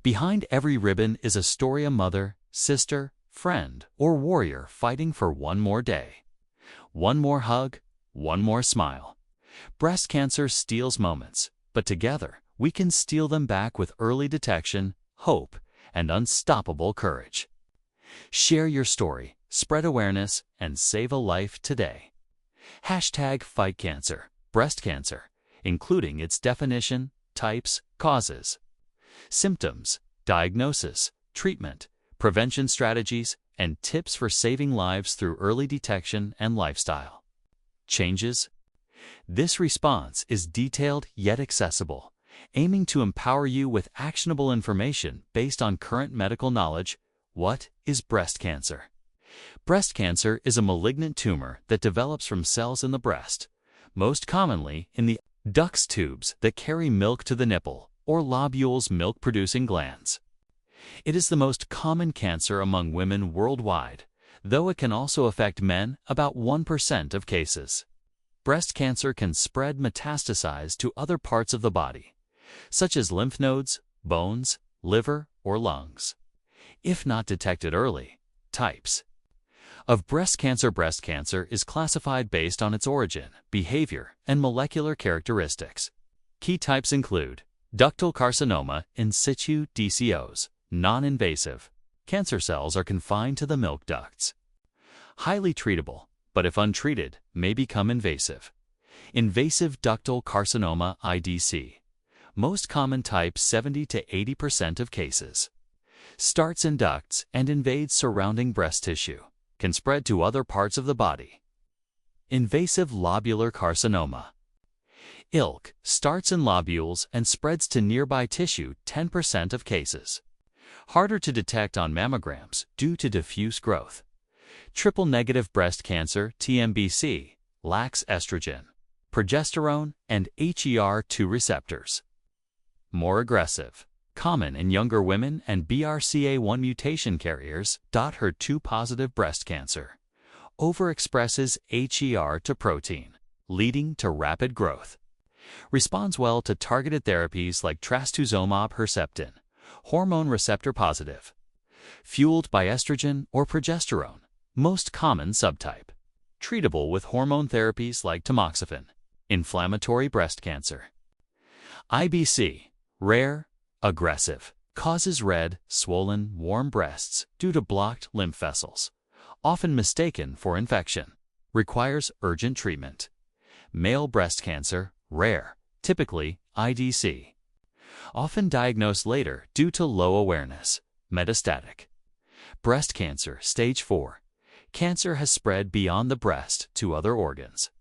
Behind every ribbon is a story, a mother, sister, friend, or warrior fighting for one more day. One more hug, one more smile. Breast cancer steals moments, but together we can steal them back with early detection, hope, and unstoppable courage. Share your story, spread awareness, and save a life today. #FightCancer, breast cancer, including its definition, types, causes, symptoms, diagnosis, treatment, prevention strategies, and tips for saving lives through early detection and lifestyle changes. This response is detailed yet accessible, aiming to empower you with actionable information based on current medical knowledge. What is breast cancer? Breast cancer is a malignant tumor that develops from cells in the breast, most commonly in the ductus tubes that carry milk to the nipple, or lobules, milk-producing glands. It is the most common cancer among women worldwide, though it can also affect men, about 1% of cases. Breast cancer can spread, metastasize to other parts of the body, such as lymph nodes, bones, liver, or lungs. If not detected early, types of breast cancer. Breast cancer is classified based on its origin, behavior, and molecular characteristics. Key types include ductal carcinoma in situ DCOs, non-invasive. Cancer cells are confined to the milk ducts. Highly treatable, but if untreated, may become invasive. Invasive ductal carcinoma IDC. Most common type, 70 to 80% of cases. Starts in ducts and invades surrounding breast tissue. Can spread to other parts of the body. Invasive lobular carcinoma. ILC starts in lobules and spreads to nearby tissue, 10% of cases. Harder to detect on mammograms due to diffuse growth. Triple-negative breast cancer TNBC lacks estrogen, progesterone, and HER2 receptors. More aggressive. Common in younger women and BRCA1 mutation carriers. HER2-positive breast cancer overexpresses HER2 protein, leading to rapid growth. Responds well to targeted therapies like trastuzumab, Herceptin, hormone receptor positive. Fueled by estrogen or progesterone, most common subtype. Treatable with hormone therapies like tamoxifen. Inflammatory breast cancer. IBC, rare, aggressive. Causes red, swollen, warm breasts due to blocked lymph vessels. Often mistaken for infection. Requires urgent treatment. Male breast cancer, rare, typically IDC. Often diagnosed later due to low awareness. Metastatic. Breast cancer, stage 4. Cancer has spread beyond the breast to other organs.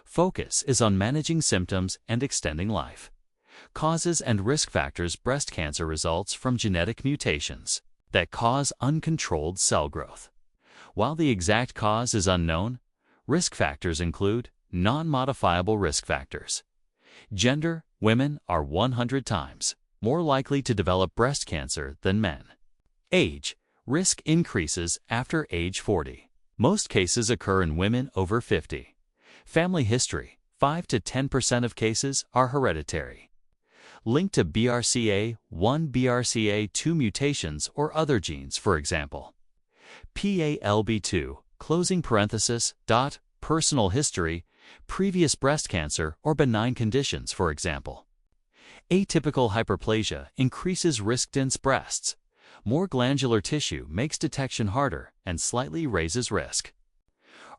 Focus is on managing symptoms and extending life. Causes and risk factors. Breast cancer results from genetic mutations that cause uncontrolled cell growth. While the exact cause is unknown, risk factors include non-modifiable risk factors. Gender, women are 100 times more likely to develop breast cancer than men. Age, risk increases after age 40. Most cases occur in women over 50. Family history, 5 to 10% of cases are hereditary. Linked to BRCA1, BRCA2 mutations or other genes, for example. PALB2, closing parenthesis, personal history, previous breast cancer or benign conditions, for example. Atypical hyperplasia increases risk. Dense breasts. More glandular tissue makes detection harder and slightly raises risk.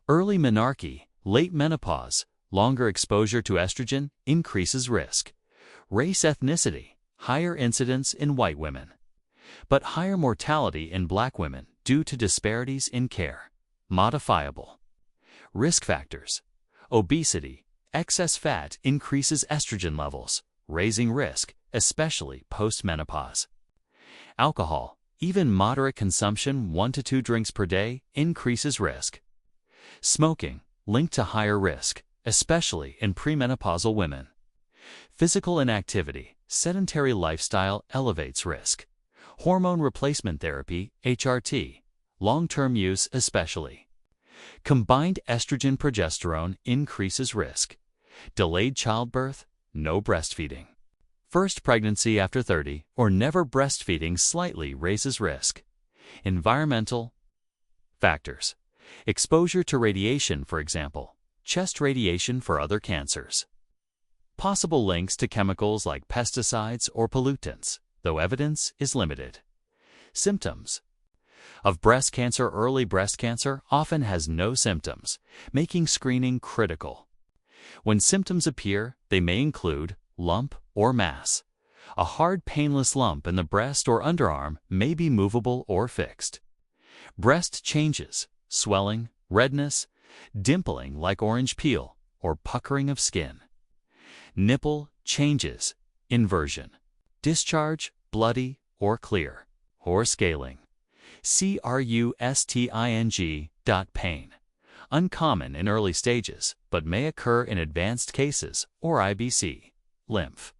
Early menarche, late menopause, longer exposure to estrogen increases risk. Race, ethnicity, higher incidence in white women, but higher mortality in black women due to disparities in care. Modifiable. Risk factors. Obesity, excess fat increases estrogen levels, raising risk, especially post-menopause. Alcohol, even moderate consumption, 1 to 2 drinks per day, increases risk. Smoking, linked to higher risk, especially in premenopausal women. Physical inactivity, sedentary lifestyle elevates risk. Hormone replacement therapy, HRT, long-term use especially. Combined estrogen-progesterone increases risk. Delayed childbirth, no breastfeeding. First pregnancy after 30 or never breastfeeding slightly raises risk. Environmental factors. Exposure to radiation, for example, chest radiation for other cancers. Possible links to chemicals like pesticides or pollutants, though evidence is limited. Symptoms of breast cancer. Early breast cancer often has no symptoms, making screening critical. When symptoms appear, they may include lump or mass. A hard, painless lump in the breast or underarm may be movable or fixed. Breast changes, swelling, redness, dimpling like orange peel, or puckering of skin. Nipple changes, inversion, discharge, bloody or clear, or scaling. Pain. Uncommon in early stages, but may occur in advanced cases, or IBC. Lymph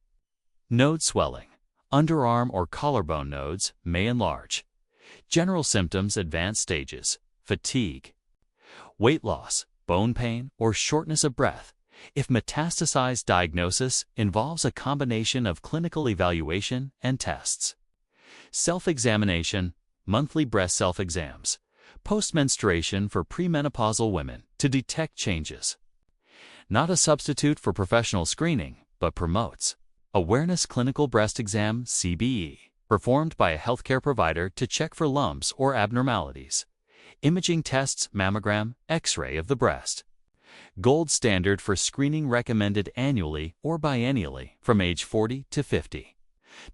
node swelling. Underarm or collarbone nodes may enlarge. General symptoms. Advanced stages. Fatigue. Weight loss, bone pain, or shortness of breath. If metastasized, diagnosis involves a combination of clinical evaluation and tests. Self-examination. Monthly breast self-exams. Post-menstruation for premenopausal women to detect changes. Not a substitute for professional screening, but promotes awareness. Clinical breast exam (CBE), performed by a healthcare provider to check for lumps or abnormalities. Imaging tests, mammogram, X-ray of the breast. Gold standard for screening, recommended annually or biennially from age 40 to 50,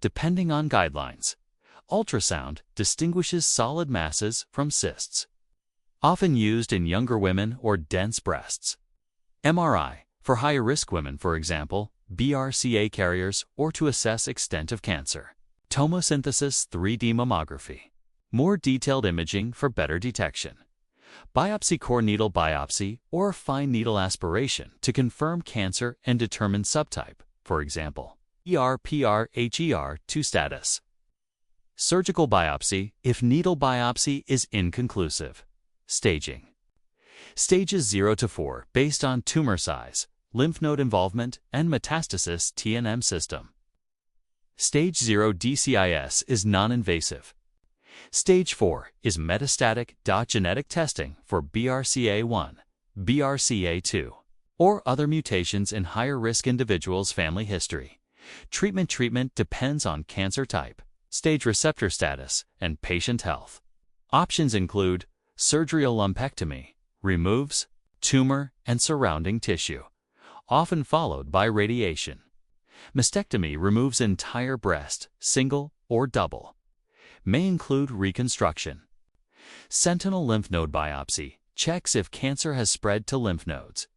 depending on guidelines. Ultrasound distinguishes solid masses from cysts, often used in younger women or dense breasts. MRI, for higher-risk women, for example, BRCA carriers, or to assess extent of cancer. Tomosynthesis 3D mammography, more detailed imaging for better detection. Biopsy, core needle biopsy, or fine needle aspiration to confirm cancer and determine subtype, for example, ER/PR/HER2 status. Surgical biopsy, if needle biopsy is inconclusive. Staging. Stages 0 to 4 based on tumor size, lymph node involvement, and metastasis TNM system. Stage 0 DCIS is non-invasive. Stage 4 is metastatic. Genetic testing for BRCA1, BRCA2, or other mutations in higher-risk individuals' family history. Treatment depends on cancer type, stage receptor status, and patient health. Options include surgical lumpectomy, removes tumor and surrounding tissue, often followed by radiation. Mastectomy removes entire breast, single or double. May include reconstruction. Sentinel lymph node biopsy checks if cancer has spread to lymph nodes.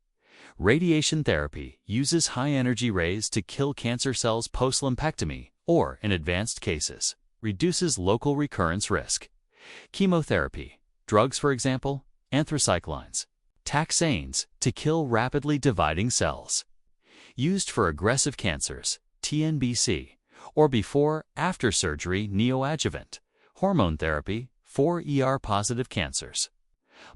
Radiation therapy uses high-energy rays to kill cancer cells post-lumpectomy or, in advanced cases, reduces local recurrence risk. Chemotherapy, drugs for example, anthracyclines, taxanes to kill rapidly dividing cells. Used for aggressive cancers, TNBC, or before/after surgery neoadjuvant, hormone therapy for ER-positive cancers.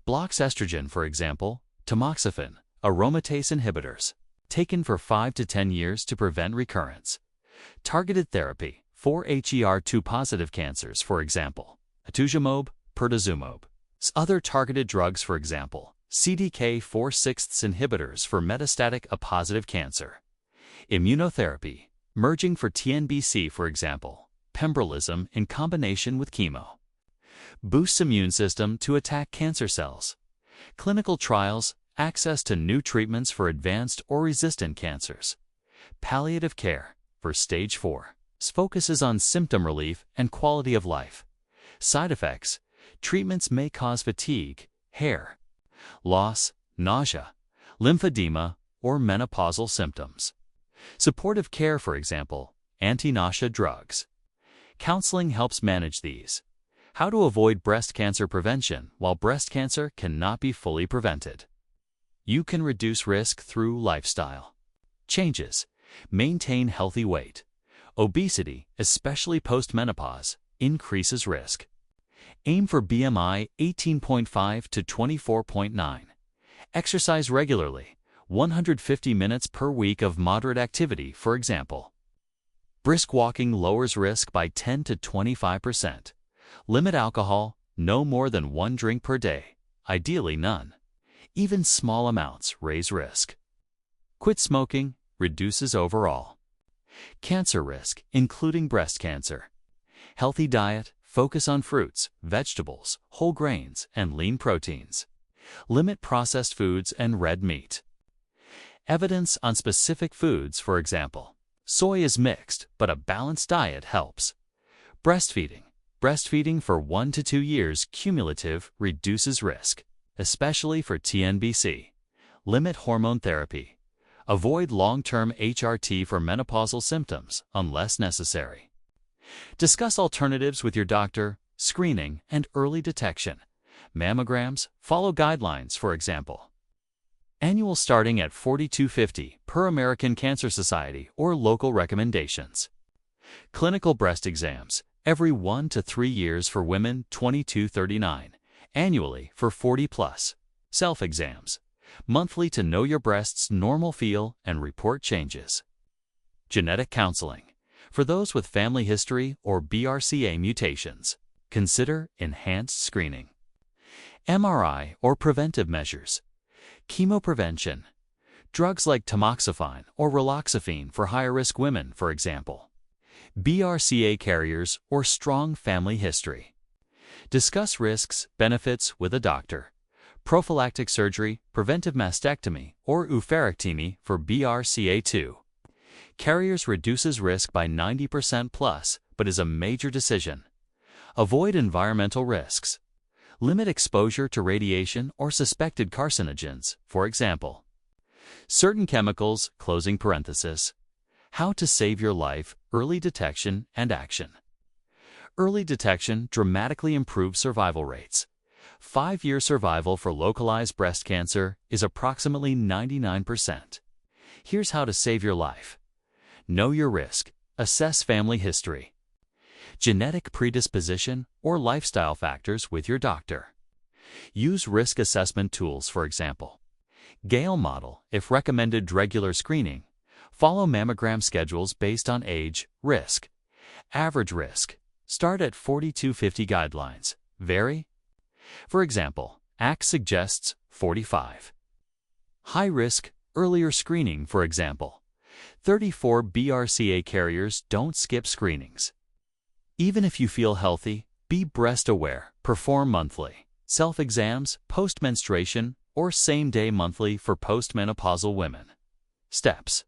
Blocks estrogen, for example, tamoxifen, aromatase inhibitors, taken for 5 to 10 years to prevent recurrence. Targeted therapy for HER2-positive cancers, for example, atezolizumab, pertuzumab. Other targeted drugs, for example, CDK4/6 inhibitors for metastatic A-positive cancer. Immunotherapy, merging for TNBC, for example, pembrolizumab in combination with chemo. Boosts immune system to attack cancer cells. Clinical trials, access to new treatments for advanced or resistant cancers. Palliative care, for stage 4, focuses on symptom relief and quality of life. Side effects, treatments may cause fatigue, hair loss, nausea, lymphedema, or menopausal symptoms. Supportive care, for example, anti-nausea drugs. Counseling helps manage these. How to avoid breast cancer prevention while breast cancer cannot be fully prevented. You can reduce risk through lifestyle changes. Maintain healthy weight. Obesity, especially post-menopause, increases risk. Aim for BMI 18.5 to 24.9. Exercise regularly, 150 minutes per week of moderate activity, for example. Brisk walking lowers risk by 10 to 25%. Limit alcohol, no more than 1 drink per day, ideally none. Even small amounts raise risk. Quit smoking, reduces overall cancer risk, including breast cancer. Healthy diet, focus on fruits, vegetables, whole grains, and lean proteins. Limit processed foods and red meat. Evidence on specific foods, for example. Soy is mixed, but a balanced diet helps. Breastfeeding. Breastfeeding for 1 to 2 years cumulative reduces risk, especially for TNBC. Limit hormone therapy. Avoid long-term HRT for menopausal symptoms unless necessary. Discuss alternatives with your doctor, screening, and early detection. Mammograms, follow guidelines, for example. Annual starting at $42.50 per American Cancer Society or local recommendations. Clinical breast exams, every 1 to 3 years for women, $22.39, annually for 40+. Self-exams, monthly to know your breast's normal feel and report changes. Genetic counseling, for those with family history or BRCA mutations, consider enhanced screening. MRI or preventive measures. Chemoprevention, drugs like tamoxifen or raloxifene for higher-risk women, for example. BRCA carriers or strong family history. Discuss risks, benefits with a doctor. Prophylactic surgery, preventive mastectomy, or oophorectomy for BRCA2. Carriers reduces risk by 90% plus, but is a major decision. Avoid environmental risks. Limit exposure to radiation or suspected carcinogens, for example. Certain chemicals, closing parenthesis. How to save your life, early detection and action. Early detection dramatically improves survival rates. 5-year survival for localized breast cancer is approximately 99%. Here's how to save your life. Know your risk. Assess family history. Genetic predisposition or lifestyle factors with your doctor. Use risk assessment tools, for example. Gale model if recommended regular screening. Follow mammogram schedules based on age, risk. Average risk. Start at $42.50 guidelines. Vary? For example, ACT suggests 45. High risk, earlier screening, for example. 34 BRCA carriers don't skip screenings. Even if you feel healthy, be breast aware. Perform monthly self-exams, post-menstruation, or same-day monthly for postmenopausal women. Steps.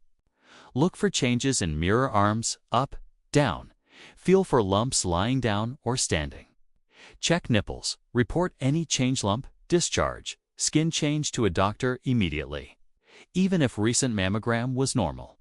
Look for changes in mirror arms, up, down. Feel for lumps lying down or standing. Check nipples. Report any change, lump, discharge, skin change to a doctor immediately, even if recent mammogram was normal.